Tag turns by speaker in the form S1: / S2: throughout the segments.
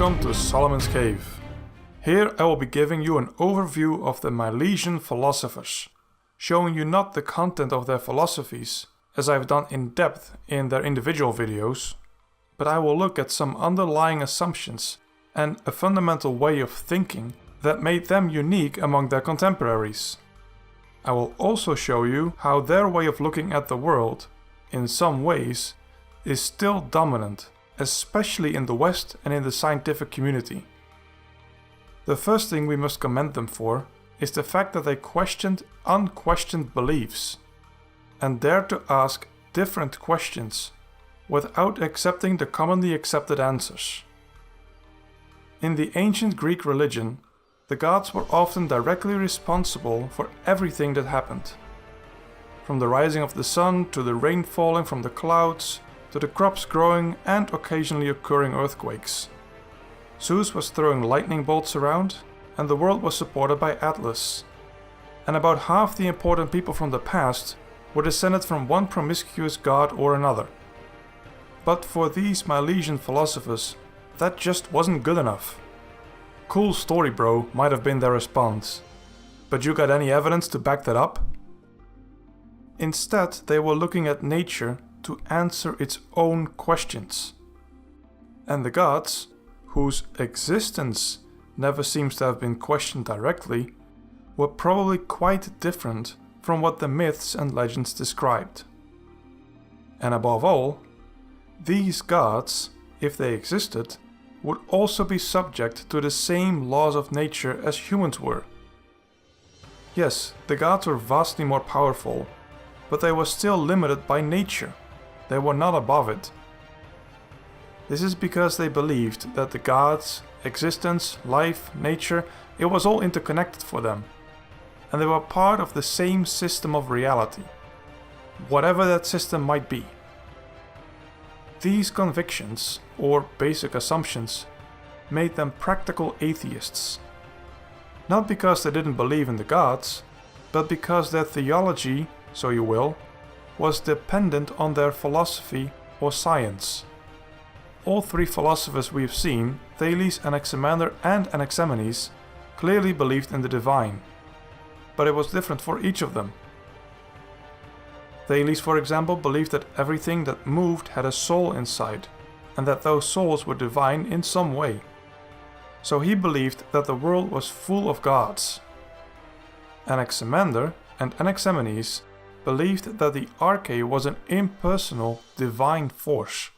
S1: Welcome to Solomon's Cave. Here I will be giving you an overview of the Milesian philosophers, showing you not the content of their philosophies, as I've done in depth in their individual videos, but I will look at some underlying assumptions and a fundamental way of thinking that made them unique among their contemporaries. I will also show you how their way of looking at the world, in some ways, is still dominant, especially in the West and in the scientific community. The first thing we must commend them for is the fact that they questioned unquestioned beliefs and dared to ask different questions without accepting the commonly accepted answers. In the ancient Greek religion, the gods were often directly responsible for everything that happened. From the rising of the sun to the rain falling from the clouds, to the crops growing and occasionally occurring earthquakes. Zeus was throwing lightning bolts around, and the world was supported by Atlas. And about half the important people from the past were descended from one promiscuous god or another. But for these Milesian philosophers, that just wasn't good enough. "Cool story, bro," might have been their response. "But you got any evidence to back that up?" Instead, they were looking at nature to answer its own questions. And the gods, whose existence never seems to have been questioned directly, were probably quite different from what the myths and legends described. And above all, these gods, if they existed, would also be subject to the same laws of nature as humans were. Yes, the gods were vastly more powerful, but they were still limited by nature. They were not above it. This is because they believed that the gods, existence, life, nature, it was all interconnected for them, and they were part of the same system of reality, whatever that system might be. These convictions, or basic assumptions, made them practical atheists. Not because they didn't believe in the gods, but because their theology, so you will, was dependent on their philosophy or science. All three philosophers we've seen, Thales, Anaximander and Anaximenes, clearly believed in the divine, but it was different for each of them. Thales, for example, believed that everything that moved had a soul inside, and that those souls were divine in some way. So he believed that the world was full of gods. Anaximander and Anaximenes believed that the arche was an impersonal, divine force.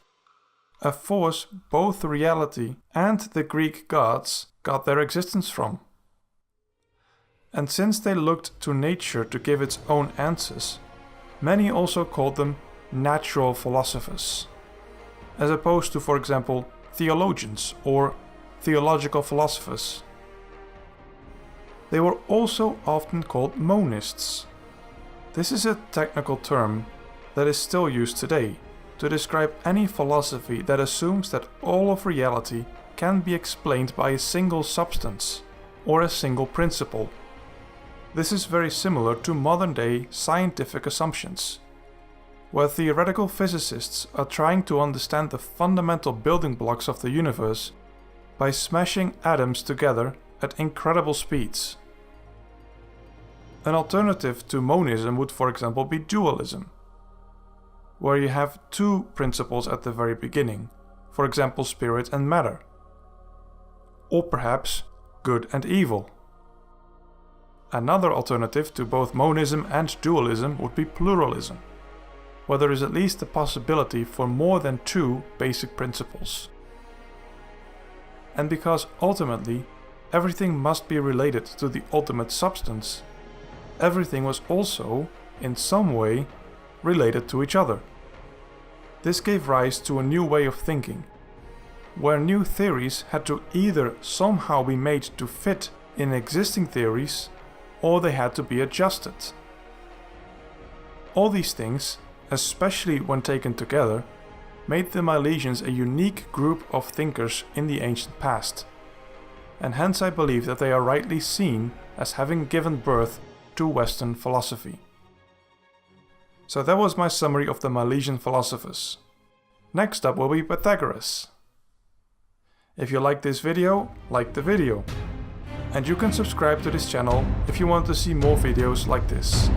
S1: A force both reality and the Greek gods got their existence from. And since they looked to nature to give its own answers, many also called them natural philosophers, as opposed to, for example, theologians or theological philosophers. They were also often called monists. This is a technical term that is still used today to describe any philosophy that assumes that all of reality can be explained by a single substance or a single principle. This is very similar to modern-day scientific assumptions, where theoretical physicists are trying to understand the fundamental building blocks of the universe by smashing atoms together at incredible speeds. An alternative to monism would, for example, be dualism, where you have two principles at the very beginning, for example spirit and matter, or perhaps good and evil. Another alternative to both monism and dualism would be pluralism, where there is at least the possibility for more than two basic principles. And because ultimately everything must be related to the ultimate substance, everything was also, in some way, related to each other. This gave rise to a new way of thinking, where new theories had to either somehow be made to fit in existing theories, or they had to be adjusted. All these things, especially when taken together, made the Milesians a unique group of thinkers in the ancient past, and hence I believe that they are rightly seen as having given birth to Western philosophy. So that was my summary of the Milesian philosophers. Next up will be Pythagoras. If you like this video, like the video. And you can subscribe to this channel if you want to see more videos like this.